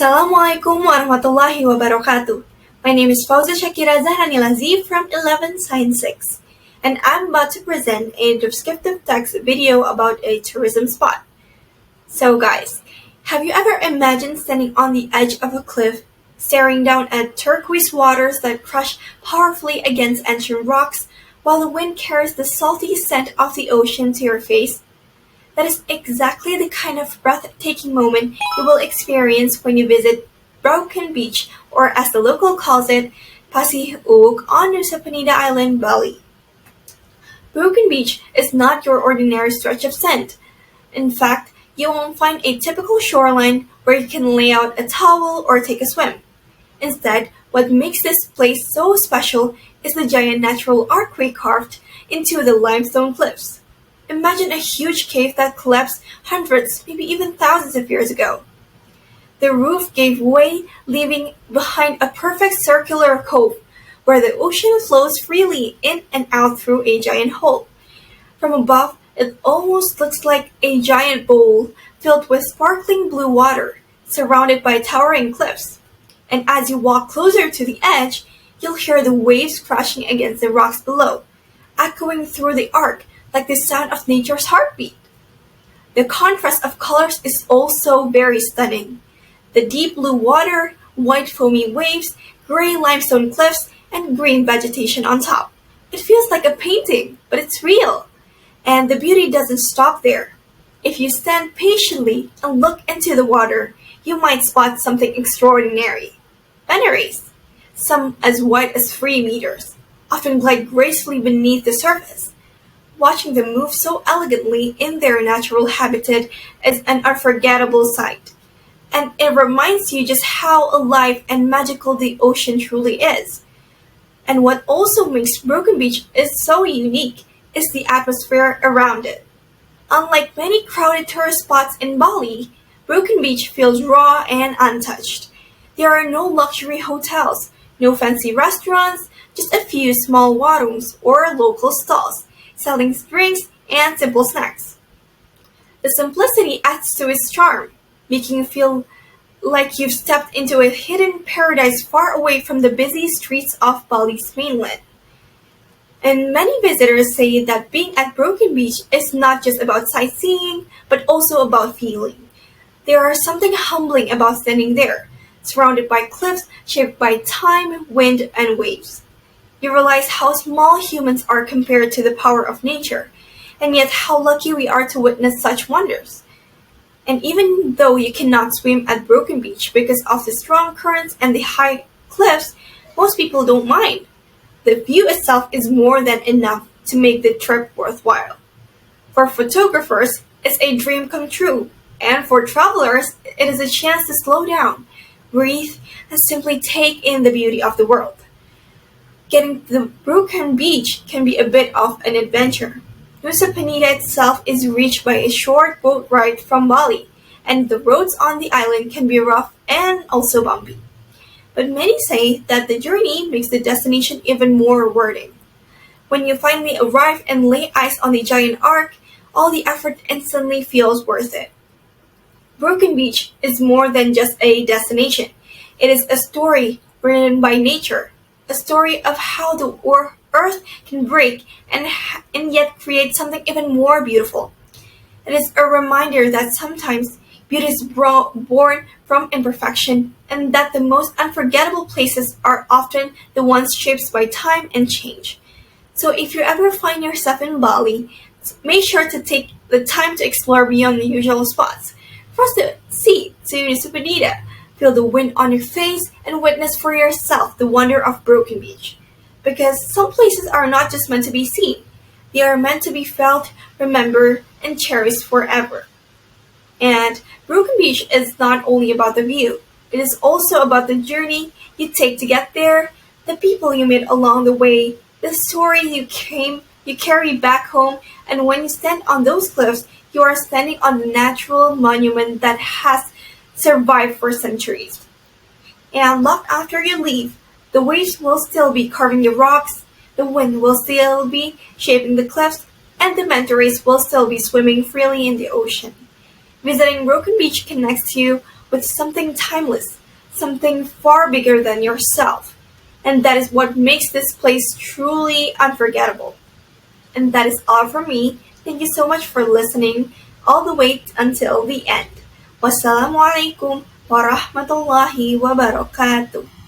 Assalamualaikum warahmatullahi wabarakatuh. My name is Fawza Shakeera Zahrani Lahzi from 11 Science 6, and I'm about to present a descriptive text video about a tourism spot. So guys, have you ever imagined standing on the edge of a cliff, staring down at turquoise waters that crush powerfully against ancient rocks, while the wind carries the salty scent of the ocean to your face? That is exactly the kind of breathtaking moment you will experience when you visit Broken Beach, or as the local calls it, Pasihuuk on Nusa Penida Island, Bali. Broken Beach is not your ordinary stretch of sand. In fact, you won't find a typical shoreline where you can lay out a towel or take a swim. Instead, what makes this place so special is the giant natural archway carved into the limestone cliffs. Imagine a huge cave that collapsed hundreds, maybe even thousands of years ago. The roof gave way, leaving behind a perfect circular cove where the ocean flows freely in and out through a giant hole. From above, it almost looks like a giant bowl filled with sparkling blue water, surrounded by towering cliffs. And as you walk closer to the edge, you'll hear the waves crashing against the rocks below, echoing through the arc like the sound of nature's heartbeat. The contrast of colors is also very stunning. The deep blue water, white foamy waves, gray limestone cliffs, and green vegetation on top. It feels like a painting, but it's real. And the beauty doesn't stop there. If you stand patiently and look into the water, you might spot something extraordinary. Banaries, some as white as 3 meters, often glide gracefully beneath the surface. Watching them move so elegantly in their natural habitat is an unforgettable sight, and it reminds you just how alive and magical the ocean truly is. And what also makes Broken Beach is so unique is the atmosphere around it. Unlike many crowded tourist spots in Bali, Broken Beach feels raw and untouched. There are no luxury hotels, no fancy restaurants, just a few small warungs or local stalls selling drinks and simple snacks. The simplicity adds to its charm, making you feel like you've stepped into a hidden paradise far away from the busy streets of Bali's mainland. And many visitors say that being at Broken Beach is not just about sightseeing, but also about feeling. There is something humbling about standing there, surrounded by cliffs shaped by time, wind, and waves. You realize how small humans are compared to the power of nature, and yet how lucky we are to witness such wonders. And even though you cannot swim at Broken Beach because of the strong currents and the high cliffs, most people don't mind. The view itself is more than enough to make the trip worthwhile. For photographers, it's a dream come true, and for travelers, it is a chance to slow down, breathe, and simply take in the beauty of the world. Getting to the Broken Beach can be a bit of an adventure. Nusa Penida itself is reached by a short boat ride from Bali, and the roads on the island can be rough and also bumpy. But many say that the journey makes the destination even more rewarding. When you finally arrive and lay eyes on the giant arc, all the effort instantly feels worth it. Broken Beach is more than just a destination. It is a story written by nature. A story of how the earth can break and yet create something even more beautiful. It is a reminder that sometimes beauty is born from imperfection, and that the most unforgettable places are often the ones shaped by time and change. So if you ever find yourself in Bali, make sure to take the time to explore beyond the usual spots. Cross the sea to Nusa Penida, feel the wind on your face, and witness for yourself the wonder of Broken Beach. Because some places are not just meant to be seen, they are meant to be felt, remembered, and cherished forever. And Broken Beach is not only about the view, it is also about the journey you take to get there, the people you meet along the way, the story you carry back home, and when you stand on those cliffs, you are standing on a natural monument that has survive for centuries. And long after you leave, the waves will still be carving the rocks, the wind will still be shaping the cliffs, and the manta rays will still be swimming freely in the ocean. Visiting Broken Beach connects you with something timeless, something far bigger than yourself. And that is what makes this place truly unforgettable. And that is all from me. Thank you so much for listening all the way until the end. Wassalamualaikum warahmatullahi wabarakatuh.